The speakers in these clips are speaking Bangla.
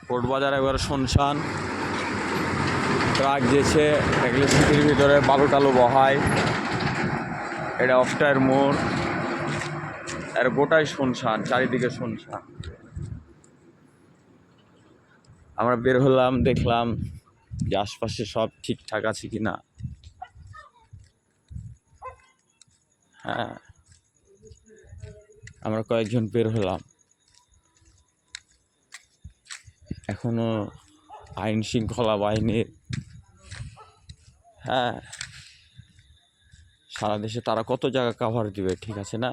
কোর্ট বাজার একবারে শুনশান। ট্রাক যেছে এগুলো সিটির ভিতরে বালু টালু বহায়। এটা অফটার মোড়, এর গোটাই শুনশান, চারিদিকে শুনশান। আমরা বের হলাম, দেখলাম যে আশপাশে সব ঠিকঠাক আছে কিনা। হ্যাঁ, আমরা কয়েকজন বের হলাম। এখনো আইন শৃঙ্খলা বাহিনীর সারা দেশে তারা কত জায়গা কাভার দিবে, ঠিক আছে না?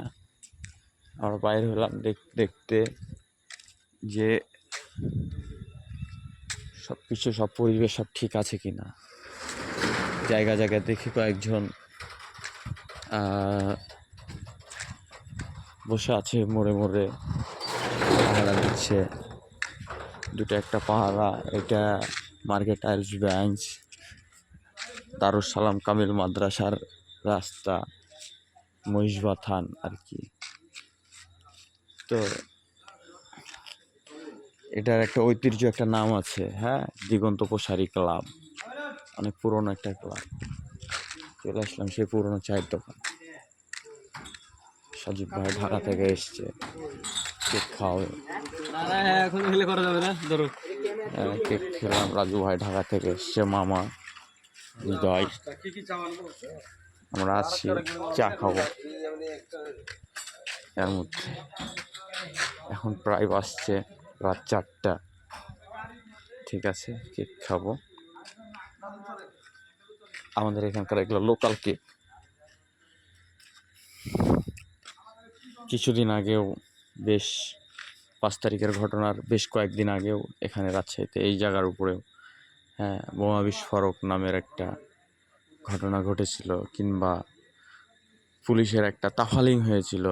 আমরা বাইরে হলাম দেখতে যে সব কিছু, সব পরিবেশ সব ঠিক আছে কিনা। জায়গা জায়গায় দেখি কয়েকজন বসে আছে মোড়ে মোড়ে, পাহারা দিচ্ছে। দুটো একটা পাহারা, এটা market tiles branch, Darus Salam Kamil মাদ্রাসার রাস্তা, মহিষবা থান আর কি। তো এটার একটা ঐতিহ্য, একটা নাম আছে, হ্যাঁ, দিগন্ত প্রসারী ক্লাব, অনেক পুরনো একটা ক্লাব। চলে আসলাম সেই পুরনো চায়ের দোকান। সজীব ভাই ঢাকা থেকে এসছে, কেক খাওয়াবে। কেক খেলাম। রাজু ভাই ঢাকা থেকে এসছে, মামা হৃদয়। আমরা আছি, চা খাবো এর মধ্যে। এখন প্রায় বাজছে রাত 4টা, ঠিক আছে, কেক খাবো। আমাদের এখানকার এগুলো লোকাল কেক। কিছুদিন আগেও, বেশ 5 তারিখের ঘটনার বেশ কয়েকদিন আগেও এখানে রাজশাহীতে এই জায়গার উপরেও বোমা বিস্ফোরক নামের একটা ঘটনা ঘটেছিল, কিংবা পুলিশের একটা তাফালিং হয়েছিল।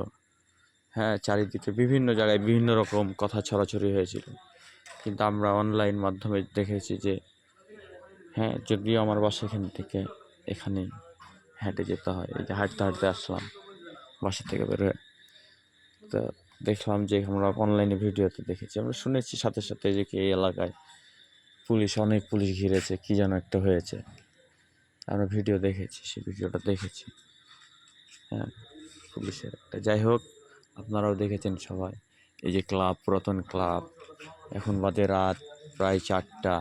চারিদিকে বিভিন্ন জায়গায় বিভিন্ন রকম কথা ছড়াছড়ি হয়েছিল, কিন্তু আমরা অনলাইন মাধ্যমে দেখেছি যে যদিও আমার বাসা এখান থেকে এখানে হেঁটে যেতে হয়, এই যে হাঁটতে হাঁটতে আসলাম বাসা থেকে বেরোয়। তো দেখলাম যে আমরা অনলাইনে ভিডিওতে দেখেছি, আমরা শুনেছি সাথে সাথে যে কি এই এলাকায় অনেক পুলিশ ঘিরেছে, কি যেন একটা হয়েছে। আমরা ভিডিও দেখেছি, সেই ভিডিওটা দেখেছি, পুলিশের একটা। যাই হোক, আপনারাও দেখেছেন সবাই। এই যে ক্লাব, পুরাতন ক্লাব, এখন বাদে রাত প্রায় 4টা।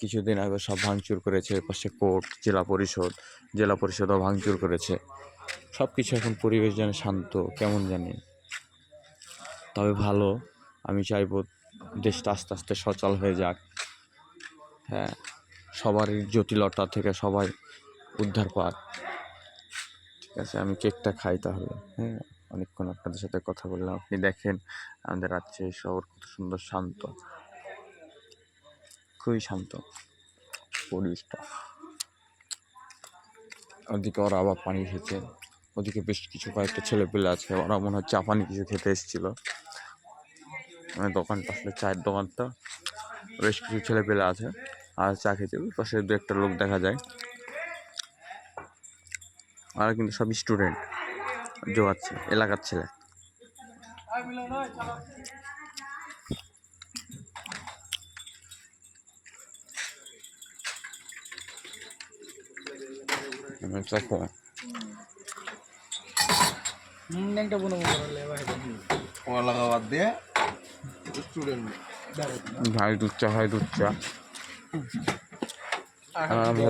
কিছুদিন আগে সব ভাঙচুর করেছে, পাশে কোর্ট, জেলা পরিষদও ভাঙচুর করেছে। সব কিছু এখন পরিবেশ যেন শান্ত, কেমন জানি, তবে ভালো। আমি চাইবো দেশটা আস্তে আস্তে সচল হয়ে যাক। সবারই জটিলতা থেকে সবাই উদ্ধার পাক, ঠিক আছে। আমি কেকটা খাই তাহলে। অনেকক্ষণ আপনাদের সাথে কথা বললাম। আপনি দেখেন আমাদের রাজশাহী শহর কত সুন্দর, শান্ত, খুবই শান্ত পরিবেশটা। ওদিকে ওরা আবার পানি খেয়েছে, ওদিকে বেশ কিছু কয়েকটা ছেলে পেলে আছে, ওরা মনে হয় চা পানি কিছু খেতে এসেছিল। দোকানটা আসলে চায়ের দোকানটা, বেশ কিছু ছেলে পেলে আছে আর চা খেতে। পাশে 2-1টা লোক দেখা যায়, আর কিন্তু সব স্টুডেন্ট জোগাচ্ছে, এলাকার ছেলে। ভাই দুধ চা,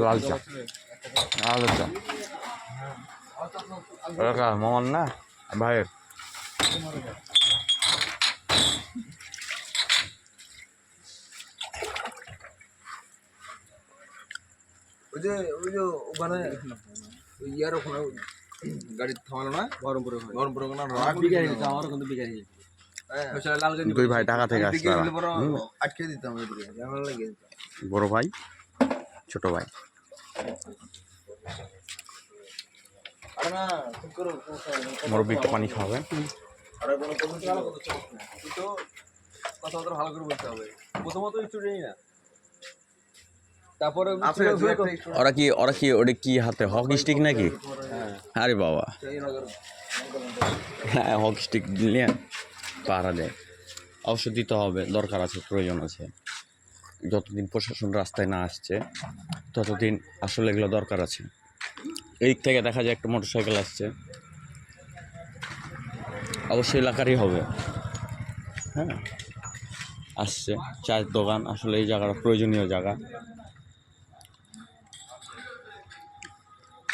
লাল চা, লাল চা মামার না ভাইয়ের। ওই যে ওখানে ইয়ার ওখানে গাড়ি থামালো না, বহরমপুরে দুই ভাই ঢাকা থেকে আসছে, আটকে দিতাম। বড় ভাই, ছোট ভাই। মুরব্বি একটু পানি খাওয়াবে। কথাবার্তা ভালো করে বলতে হবে, প্রথমত স্টুডেন্টই না। তারপরে ওরা কি ওটা কি হাতে হকি স্টিক নাকি? আরে বাবা, হকি স্টিক নিয়ে পাহারা দেয়। অবশ্যই দিতে হবে, দরকার আছে, প্রয়োজন আছে। যতদিন প্রশাসন রাস্তায় না আসছে ততদিন আসলে এগুলো দরকার আছে। এই দিক থেকে দেখা যায় একটা মোটরসাইকেল আসছে, অবশ্যই এলাকারই হবে, হ্যাঁ আসছে চায়ের দোকান, আসলে এই জায়গাটা প্রয়োজনীয় জায়গা।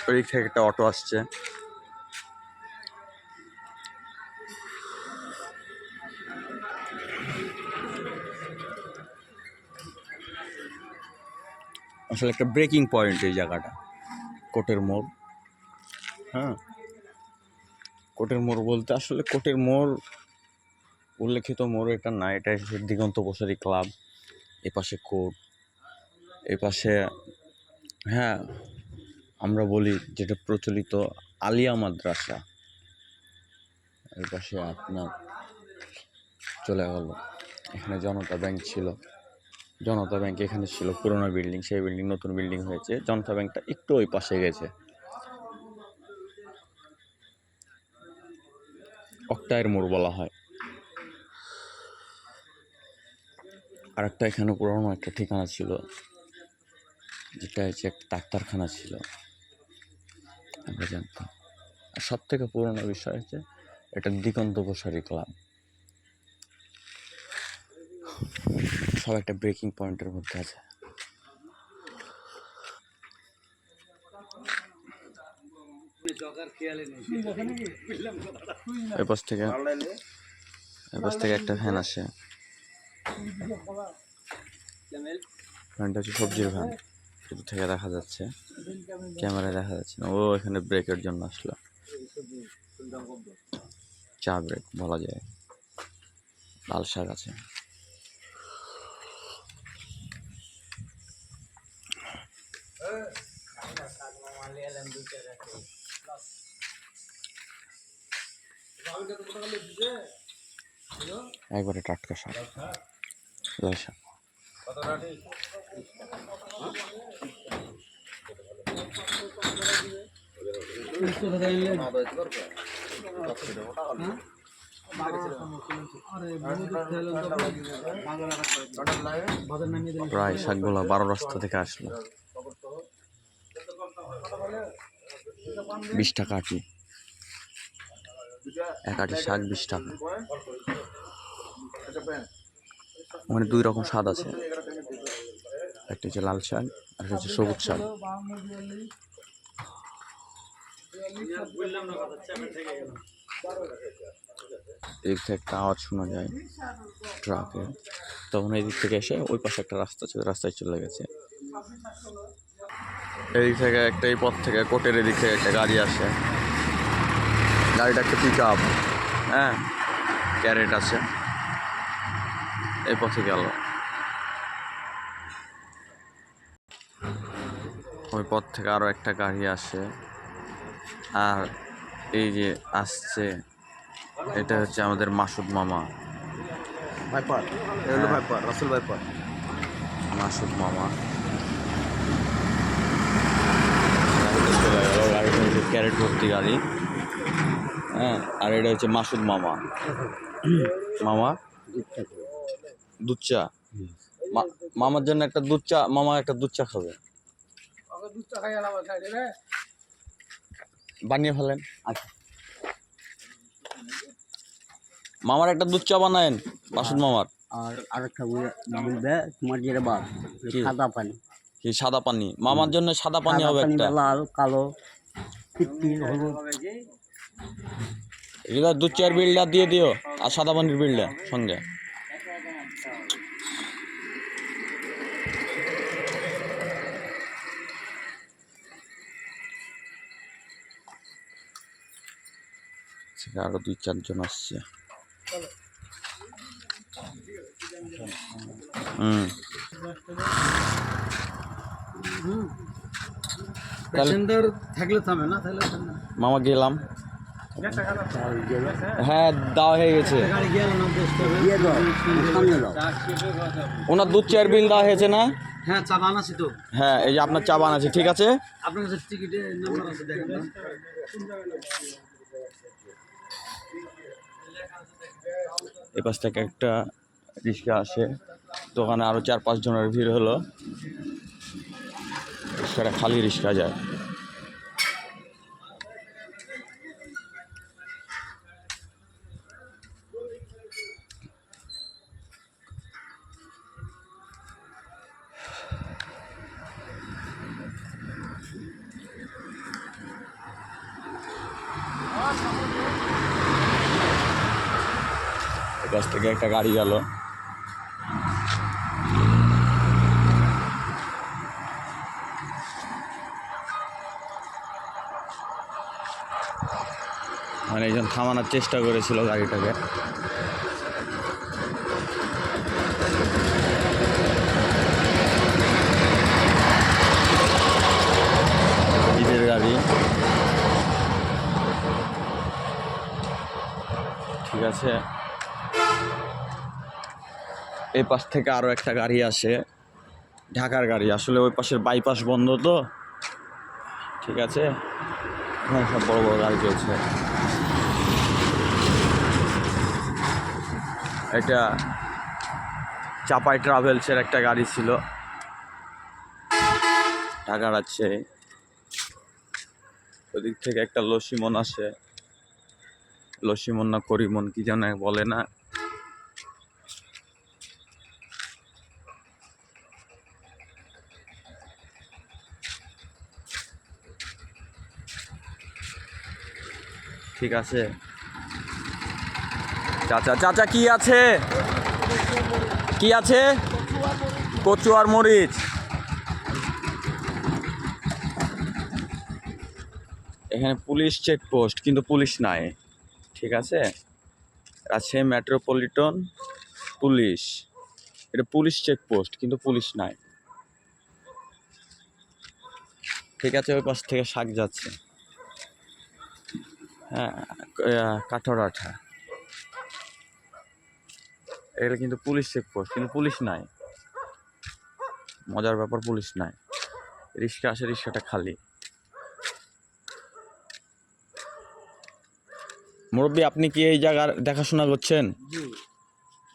ওই দিক থেকে একটা অটো আসছে, আসলে একটা ব্রেকিং পয়েন্ট এই জায়গাটা, কোর্টের মোড়। হ্যাঁ, কোর্টের মোড় বলতে আসলে কোর্টের মোড় উল্লেখিত মোড় এটা না, এটা হচ্ছে দিগন্ত প্রসারী ক্লাব। এপাশে কোর্ট, এপাশে হ্যাঁ আমরা বলি যেটা প্রচলিত আলিয়া মাদ্রাসা। এর পাশে আপনার চলে গেল, এখানে জনতা ব্যাংক ছিল, জনতা ব্যাংক এখানে ছিল পুরোনো বিল্ডিং, সেই বিল্ডিং নতুন বিল্ডিং হয়েছে, জনতা ব্যাংকটা একটু ওই পাশে গেছে। অক্টায়ের মোড় বলা হয়। আর একটা এখানে পুরোনো একটা ঠিকানা ছিল, যেটা হচ্ছে একটা ডাক্তারখানা ছিল, আমরা জানতাম। আর সব থেকে পুরোনো বিষয় হচ্ছে এটা দিগন্ত প্রসারী ক্লাব। সব একটা ব্রেকিং পয়েন্টের মধ্যে আছে। এপাশ থেকে একটা ভ্যান আসে, ভ্যানটা হচ্ছে সবজির ভ্যান, দূর থেকে দেখা যাচ্ছে, ক্যামেরায় দেখা যাচ্ছে না। ও এখানে ব্রেকের জন্য আসলো, চা ব্রেক বলা যায়। লাল শাক আছে, একবারে টাটকা শাক, লাল শাক। প্রায় শাকগুলো 12 রাস্তা থেকে আসলো, 20 টাকা আটি, এক আটি শাক 20 টাকা। ওখানে 2 রকম স্বাদ আছে, একটা হচ্ছে লাল শাক আর একটা হচ্ছে সবুজ শাক। এদিক থেকে একটা আওয়াজ শোনা যায় ট্রাকে, তখন এই দিক থেকে এসে ওই পাশে একটা রাস্তা ছিল, রাস্তায় চলে গেছে। এই থেকে একটা, এই পথ থেকে কোর্টের এদিক থেকে একটা গাড়ি আসে, গাড়িটা একটা পিক আপ, হ্যাঁ ক্যারেট আছে, এই পথে গেল। ওই পথ থেকে আরো একটা গাড়ি আসে, আর এই যে আসছে এটা হচ্ছে আমাদের মাসুদ মামা, রাসেল ভাইপার, মাসুদ মামা। গাড়িটা হচ্ছে ক্যারেট ভর্তি গাড়ি, হ্যাঁ। আর এটা হচ্ছে মাসুদ মামা, মামা দুধ চা, মামার জন্য একটা দুধ চা, মামা একটা দুধ চা খাবে, বানিয়ে ফেলেন। মামার একটা দুধ চা বানায়েন, মাসুদ মামার। আর আরেকটা বলবে তোমার যেটা বাপ, সাদা পানি, কি সাদা পানি? মামার জন্য সাদা পানি হবে একটা, লাল কালো হলুদ। এগুলো দুধ চায়ের বিলটা দিয়ে দিও, আর সাদা পানির বিলটা সঙ্গে। আরো 2-4 জন আসছে। প্যাসেঞ্জার থাকলে থামে না, তাহলে মামা গেলাম, হ্যাঁ দেওয়া হয়ে গেছে, ওনার দুধ চায়ের বিল দেওয়া হয়েছে না? হ্যাঁ চা বানাচ্ছি তো, হ্যাঁ এই যে আপনার চা বানাচ্ছি, ঠিক আছে। আপনার কাছে টিকিটের নাম্বার আছে দেখেন না। এ পাশ থেকে একটা রিক্সা আসে, দোকানে আরও 4-5 জনের ভিড় হলো, রিক্সাটা খালি রিক্সা যায়। কাছ থেকে একটা গাড়ি গেল, মানে একজন থামানোর চেষ্টা করেছিল গাড়িটাকে। ঈদের গাড়ি, ঠিক আছে। এই পাশ থেকে আরো একটা গাড়ি আসে, ঢাকার গাড়ি। আসলে ওই পাশের বাইপাস বন্ধ তো, ঠিক আছে, হ্যাঁ সব বড় বড় গাড়ি চলছে। এটা চাপাই ট্রাভেলসের একটা গাড়ি ছিল, ঢাকা রাজশাহী। ওদিক থেকে একটা লসিমন আসে, লসিমন না করিমন কি যেন বলে না, ঠিক আছে। চাচা চাচা কি আছে, কি আছে? কচু আর মরিচ। এখানে পুলিশ চেকপোস্ট, কিন্তু পুলিশ নাই, ঠিক আছে। রাজশাহী মেট্রোপলিটন পুলিশ, এটা পুলিশ চেকপোস্ট কিন্তু পুলিশ নাই, ঠিক আছে। ওই পাশ থেকে শাক যাচ্ছে, হ্যাঁ কাঠরাঠা, এটা কিন্তু পুলিশ চেকপোস্ট কিন্তু পুলিশ নাই। মজার ব্যাপার, পুলিশ নাই। রিক্সা আসে, রিক্সাটা খালি। মুরব্বী, আপনি কি এই জায়গার দেখাশোনা করছেন?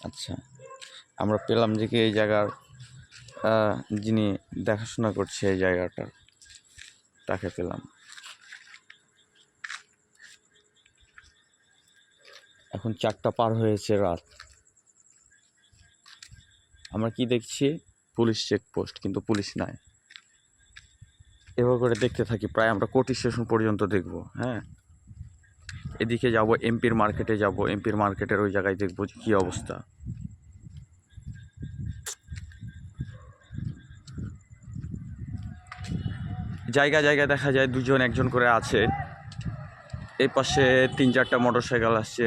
আচ্ছা, আমরা পেলাম যে কি এই জায়গার যিনি দেখাশোনা করছে এই জায়গাটা, তাকে পেলাম। এখন 4টা পার হয়েছে রাত, আমরা কি দেখছি? পুলিশ চেকপোস্ট কিন্তু পুলিশ নাই। এভাবে করে দেখতে থাকি, প্রায় আমরা কোটি স্টেশন পর্যন্ত দেখব। হ্যাঁ, এদিকে যাব, এমপির মার্কেটে যাব, এমপির মার্কেটের ওই জায়গায় দেখবো যে কী অবস্থা। জায়গায় জায়গায় দেখা যায় 2-1 করে আছে। এই পাশে 3-4টা মোটরসাইকেল আসছে।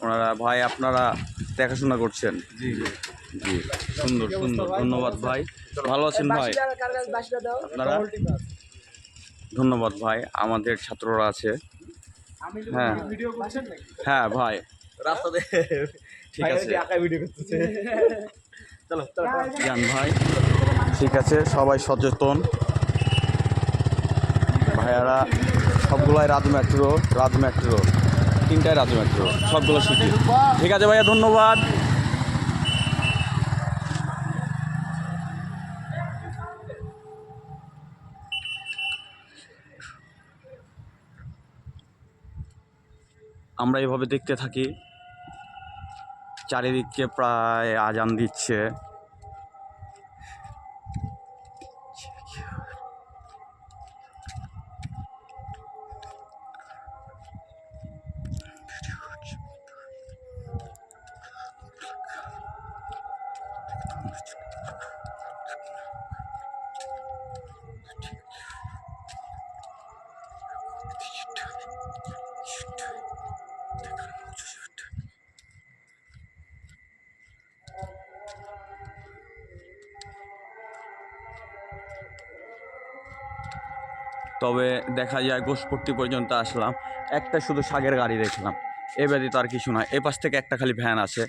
ওনারা ভাই আপনারা দেখাশোনা করছেন? জি জি জি, সুন্দর সুন্দর, ধন্যবাদ ভাই। ভালো আছেন ভাই আপনারা? ধন্যবাদ ভাই, আমাদের ছাত্ররা আছে। হ্যাঁ হ্যাঁ ভাই, রাস্তাতে ঠিক আছে, যান ভাই, ঠিক আছে। সবাই সচেতন ভাইয়ারা, সবগুলাই রাজ মেট্রো 3টায় রাজ মেট্রো, সবগুলো সিটি। ঠিক আছে ভাইয়া, ধন্যবাদ। আমরা এইভাবে দেখতে থাকি, চারিদিকে প্রায় আজান দিচ্ছে। তবে দেখা যায় গোসপট্টি পর্যন্ত আসলাম, একটা শুধু শাকের গাড়ি দেখলাম, এ ব্যতীত আর কিছু নয়। এ পাশ থেকে একটা খালি ভ্যান আসে,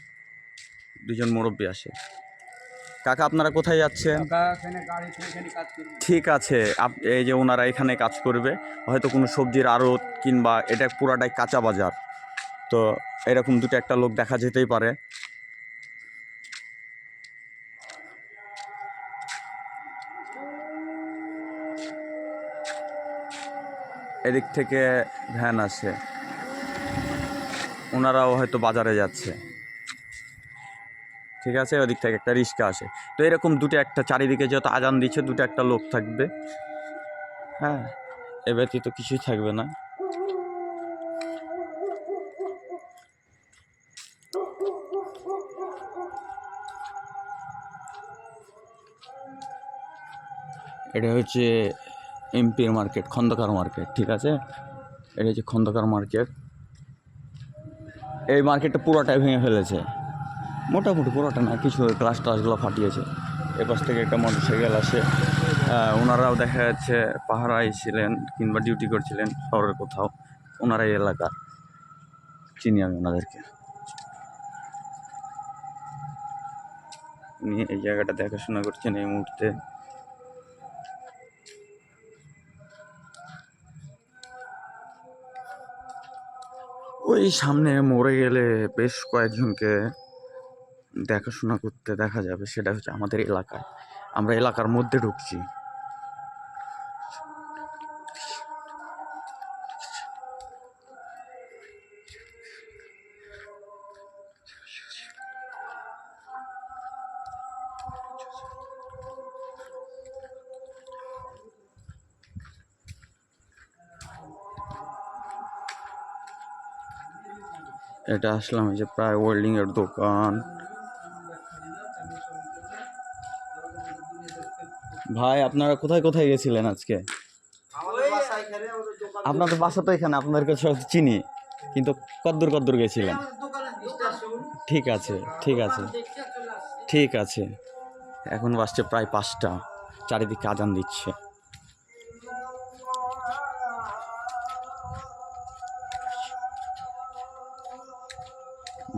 2জন মুরব্বী আসে। কাকা আপনারা কোথায় যাচ্ছেন? ঠিক আছে, এই যে ওনারা এখানে কাজ করবে, হয়তো কোনো সবজির আড়ত, কিংবা এটা পুরাটাই কাঁচা বাজার, তো এরকম দুটো একটা লোক দেখা যেতেই পারে। এদিক থেকে ভ্যান আসে, ওনারাও হয়তো বাজারে যাচ্ছে, ঠিক আছে। ওদিক থেকে একটা রিক্সা আসে। তো এরকম দুটো একটা, চারিদিকে যত আজান দিচ্ছে দুটো একটা লোক থাকবে, হ্যাঁ, এ ব্যতীত কিছুই থাকবে না। এটা হচ্ছে এমপির মার্কেট, খন্দকার মার্কেট, ঠিক আছে। এটা হচ্ছে খন্দকার মার্কেট। এই মার্কেটটা পুরোটাই ভেঙে ফেলেছে, মোটামুটি পুরোটা না, কিছু গ্লাস টাসগুলো ফাটিয়েছে। এপাশ থেকে একটা মোটরসাইকেল আসে, ওনারাও দেখা যাচ্ছে পাহারায় ছিলেন কিংবা ডিউটি করছিলেন শহরের কোথাও, ওনারা এই এলাকা, চিনি আমি ওনাদেরকে। উনি এই জায়গাটা দেখাশোনা করছেন এই মুহূর্তে। ওই সামনে মরে গেলে বেশ কয়েকজনকে দেখাশোনা করতে দেখা যাবে, সেটা হচ্ছে আমাদের এলাকায়। আমরা এলাকার মধ্যে ঢুকছি। এটা আসলাম এই যে প্রায় ওয়েল্ডিং এর দোকান। ভাই আপনারা কোথায় কোথায় গেছিলেন আজকে? আপনাদের বাসা তো এখানে, আপনাদের কাছে চিনি, কিন্তু কদ্দূর কদ্দূর গেছিলেন? ঠিক আছে, ঠিক আছে, ঠিক আছে। এখন বাসছে প্রায় 5টা, চারিদিকে আজান দিচ্ছে।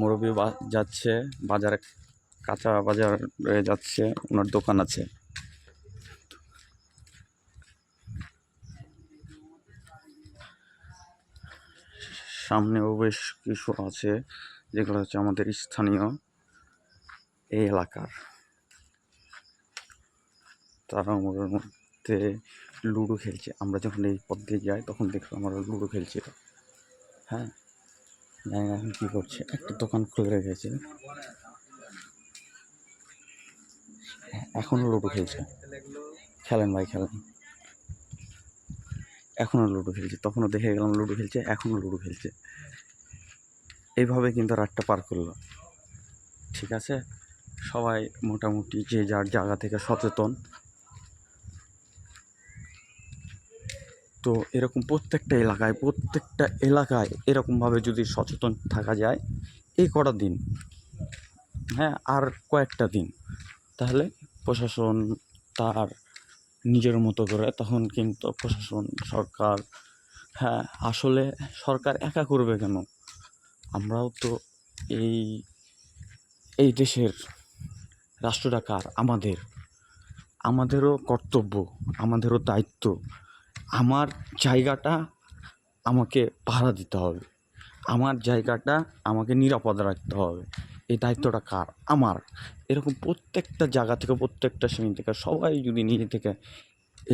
মুরব্বী যাচ্ছে বাজারে, কাঁচা বাজার যাচ্ছে, ওনার দোকান আছে। সামনেও বেশ কিছু আছে যেগুলো হচ্ছে আমাদের স্থানীয় এই এলাকার। তারা আমাদের মধ্যে লুডো খেলছে। আমরা যখন এই পথ দিয়ে যাই তখন দেখলাম আমরা লুডো খেলছিল, হ্যাঁ, জানি না এখন কী করছে। একটা দোকান খুলে রেখেছে, এখনও লুডো খেলছে। খেলেন ভাই, খেলেন। এখনও লুডো খেলছে, তখনও দেখে গেলাম লুডো খেলছে, এখনও লুডো খেলছে। এইভাবে কিন্তু রাতটা পার করলো, ঠিক আছে। সবাই মোটামুটি যে যার জায়গা থেকে সচেতন। তো এরকম প্রত্যেকটা এলাকায় এরকমভাবে যদি সচেতন থাকা যায় এই কটা দিন, হ্যাঁ, আর কয়েকটা দিন, তাহলে প্রশাসন তার নিজের মতো করে, তখন কিন্তু প্রশাসন, সরকার, হ্যাঁ, আসলে সরকার একা করবে কেন? আমরাও তো এই এই দেশের রাষ্ট্রটা কার? আমাদেরও কর্তব্য, আমাদেরও দায়িত্ব। আমার জায়গাটা আমাকে পাহারা দিতে হবে, আমার জায়গাটা আমাকে নিরাপদ রাখতে হবে। এই দায়িত্বটা কার? আমার। এরকম প্রত্যেকটা জায়গা থেকে, প্রত্যেকটা শ্রেণী থেকে সবাই যদি নিজে থেকে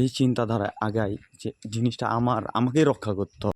এই চিন্তাধারায় আগায় যে জিনিসটা আমাকেই রক্ষা করতে হবে।